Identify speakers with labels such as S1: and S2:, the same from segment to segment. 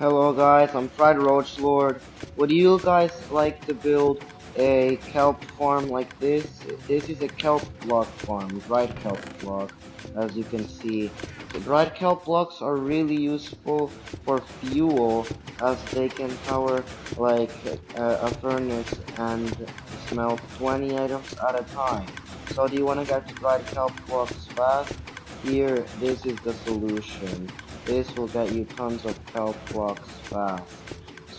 S1: Hello guys, I'm Fried Roach Lord. Would you guys like to build a kelp farm like this? This is a kelp block farm, dried kelp block, as you can see. So dried kelp blocks are really useful for fuel, as they can power like a furnace and smelt 20 items at a time. So do you want to get dried kelp blocks fast? Here, this is the solution. This will get you tons of kelp blocks fast.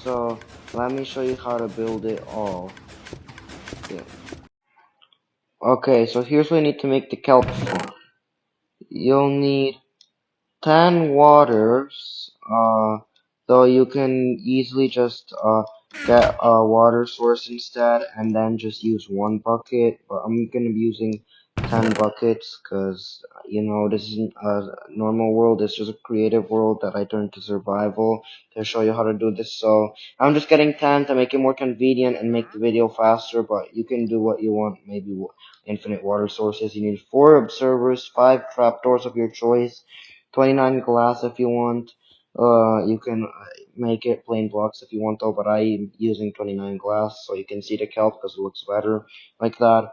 S1: So let me show you how to build it all. Yeah. Okay, so here's what you need to make the kelp farm. You'll need 10 waters, though you can easily just get a water source instead and then just use one bucket, but I'm gonna be using 10 buckets because you know this isn't a normal world, it's just a creative world that I turned to survival to show you how to do this. So I'm just getting 10 to make it more convenient and make the video faster, but you can do what you want, maybe infinite water sources. You need 4 observers, 5 trapdoors of your choice, 29 glass if you want. You can make it plain blocks if you want though, but I'm using 29 glass so you can see the kelp because it looks better like that.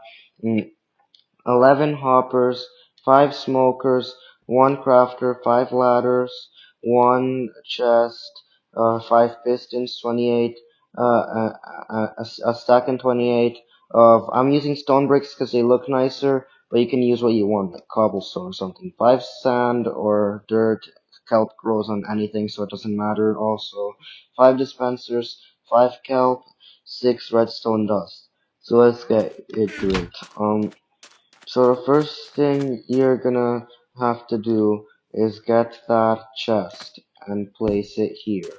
S1: 11 hoppers, 5 smokers, 1 crafter, 5 ladders, 1 chest, 5 pistons, 28, a stack and 28 of, I'm using stone bricks because they look nicer, but you can use what you want, like cobblestone or something. 5 sand or dirt, kelp grows on anything, so it doesn't matter also. 5 dispensers, 5 kelp, 6 redstone dust. So let's get into it. So the first thing you're gonna have to do is get that chest and place it here.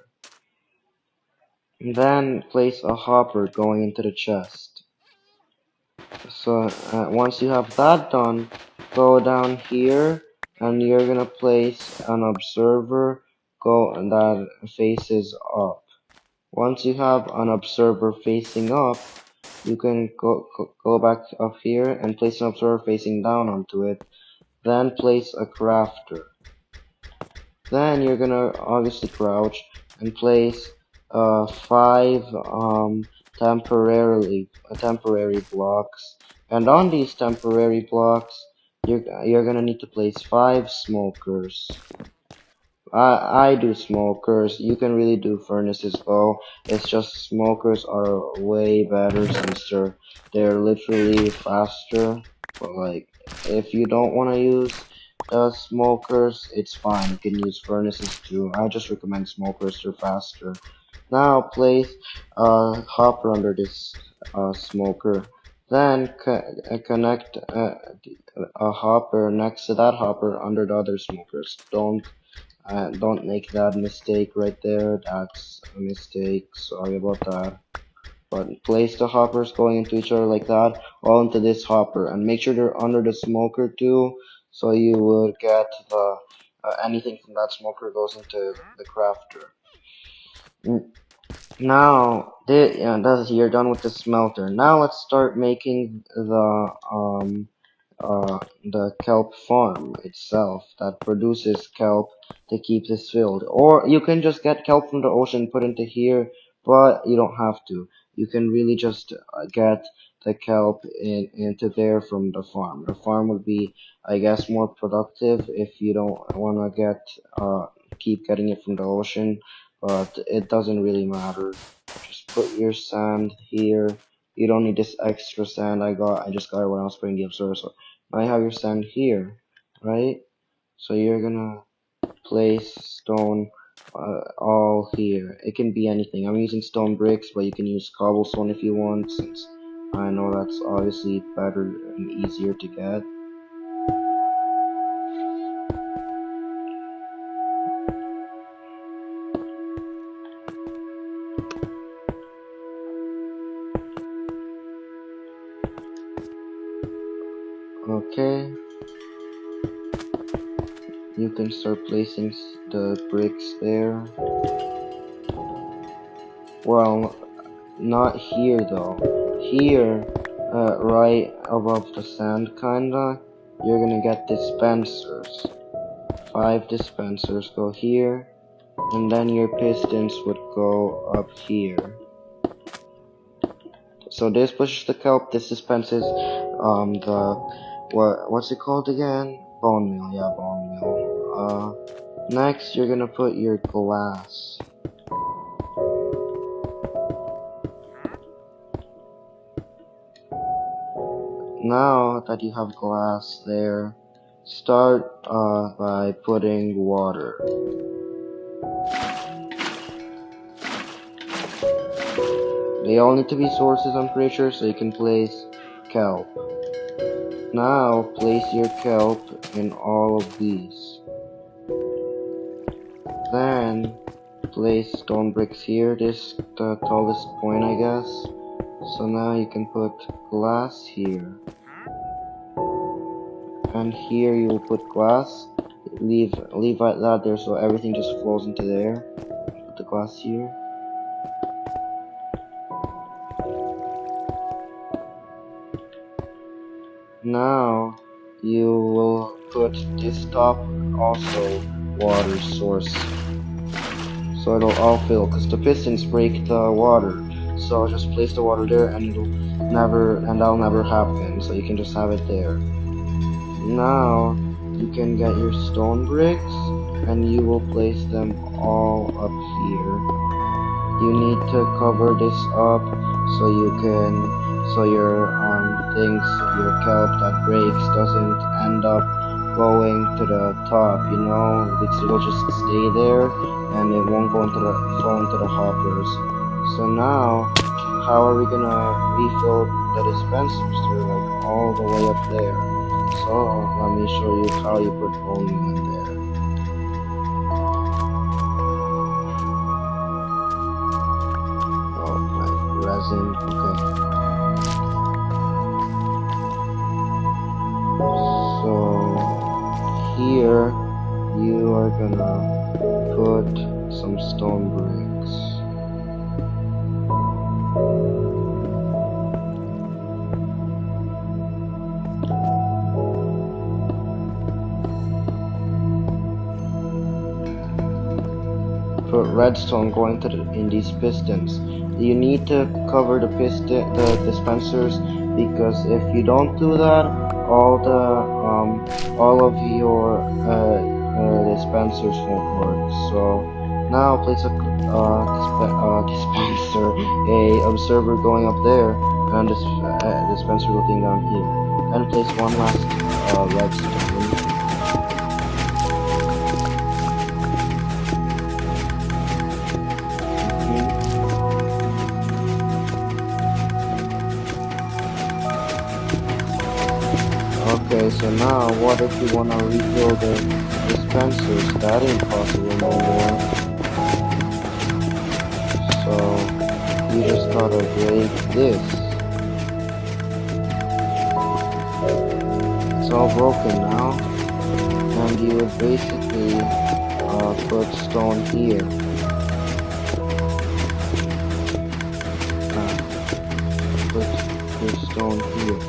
S1: Then place a hopper going into the chest. So once you have that done, go down here and you're gonna place an observer that faces up. Once you have an observer facing up, you can go back up here and place an observer facing down onto it. Then place a crafter. Then you're gonna obviously crouch and place 5 temporary blocks. And on these temporary blocks, you're gonna need to place 5 smokers. I do smokers. You can really do furnaces though. It's just smokers are way better since they're literally faster. But like, if you don't want to use smokers, it's fine. You can use furnaces too. I just recommend smokers. They're faster. Now place a hopper under this smoker. Then connect a hopper next to that hopper under the other smokers. Don't make that mistake right there. That's a mistake. Sorry about that. But place the hoppers going into each other like that, all into this hopper, and make sure they're under the smoker too, so you would get the anything from that smoker goes into the crafter. Now, you're done with the smelter. Now let's start making the kelp farm itself that produces kelp to keep this filled. Or you can just get kelp from the ocean, put into here, but you don't have to. You can really just get the kelp into there from the farm. The farm would be, I guess, more productive if you don't want to keep getting it from the ocean, but it doesn't really matter. Just put your sand here. You don't need this extra sand I just got it when I was putting the observer. So I have your sand here, right? So you're gonna place stone all here. It can be anything. I'm using stone bricks, but you can use cobblestone if you want, since I know that's obviously better and easier to get. Okay, you can start placing the bricks there. Well, not here though. Here, right above the sand kinda, you're gonna get dispensers. 5 dispensers go here, and then your pistons would go up here. So this pushes the kelp, this dispenses the what's it called again? Bone meal, yeah, bone meal. Next you're gonna put your glass. Now that you have glass there, start by putting water. They all need to be sources, I'm pretty sure, so you can place kelp. Now place your kelp in all of these. Then place stone bricks here. This the tallest point, I guess. So now you can put glass here. And here you will put glass. Leave that there so everything just flows into there. Put the glass here. Now you will put this top also water source, so it'll all fill because the pistons break the water. So just place the water there and that'll never happen, so you can just have it there. Now you can get your stone bricks and you will place them all up here. You need to cover this up so your kelp that breaks doesn't end up going to the top, because it will just stay there and it won't go fall into the hoppers. So now, how are we gonna refill the dispensers? They're like all the way up there. So let me show you how you put bone meal in there. Oh, my resin, okay. So here you are gonna put some stone bricks. Put redstone going in these pistons. You need to cover the dispensers, because if you don't do that, all of your dispensers won't work. So now place a dispenser, a observer going up there, and this dispenser looking down here. Then place one last redstone. Okay, so now what if you wanna refill the dispensers? That ain't possible no more. So you just gotta break this. It's all broken now, and you would basically put stone here. Put your stone here.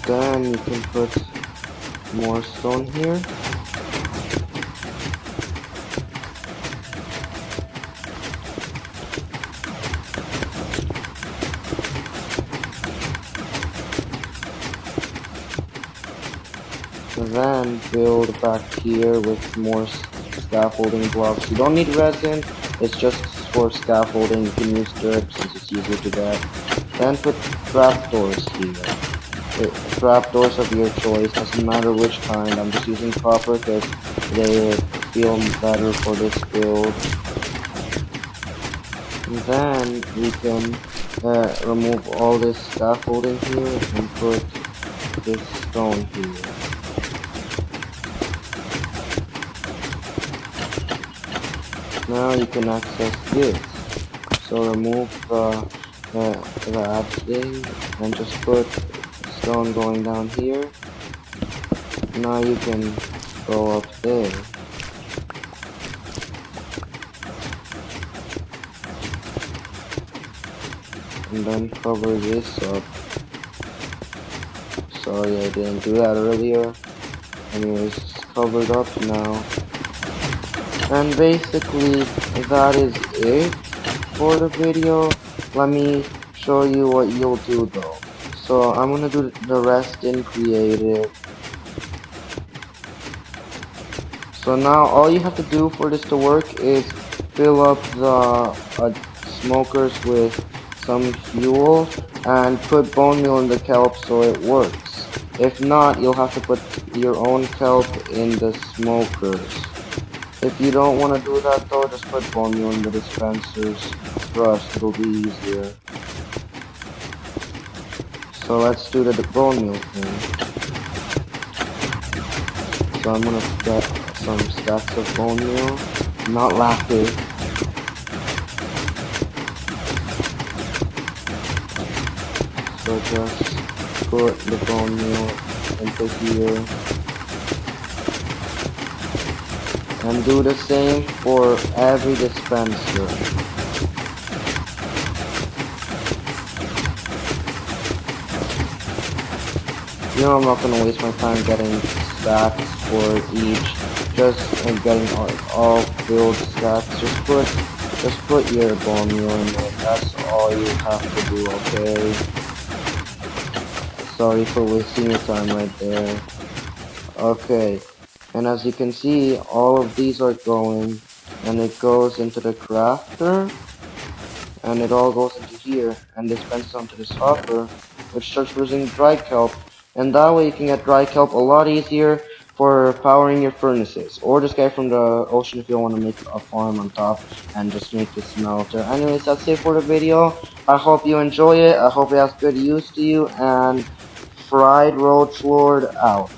S1: Then you can put more stone here. Then build back here with more scaffolding blocks. You don't need resin, it's just for scaffolding. You can use dirt since it's easier to get. Then put trapdoors here. Trapdoors of your choice, doesn't matter which kind. I'm just using copper because they feel better for this build. And then we can remove all this scaffolding here and put this stone here. Now you can access this. So remove that thing and just put stone going down here. Now you can go up there. and then cover this up. Sorry I didn't do that earlier. Anyways, it's covered up now. And basically, that is it for the video. Let me show you what you'll do though. So I'm gonna do the rest in creative. So now all you have to do for this to work is fill up the smokers with some fuel and put bone meal in the kelp so it works. If not, you'll have to put your own kelp in the smokers. If you don't want to do that though, just put bone meal in the dispensers. Trust, it'll be easier. So let's do the bone meal thing. So I'm gonna get some stacks of bone meal, not lapis. So just put the bone meal into here. And do the same for every dispenser. You know I'm not gonna waste my time getting stacks for each. Just getting all filled stacks. Just put your bone meal in there. That's all you have to do, okay? Sorry for wasting your time right there. Okay. And as you can see, all of these are going, and it goes into the crafter, and it all goes into here, and dispenses onto this hopper, which starts producing dry kelp, and that way you can get dry kelp a lot easier for powering your furnaces, or just get it from the ocean if you want to make a farm on top, and just make the smelter. Anyways, that's it for the video. I hope you enjoy it, I hope it has good use to you, and Fried Roach Lord out.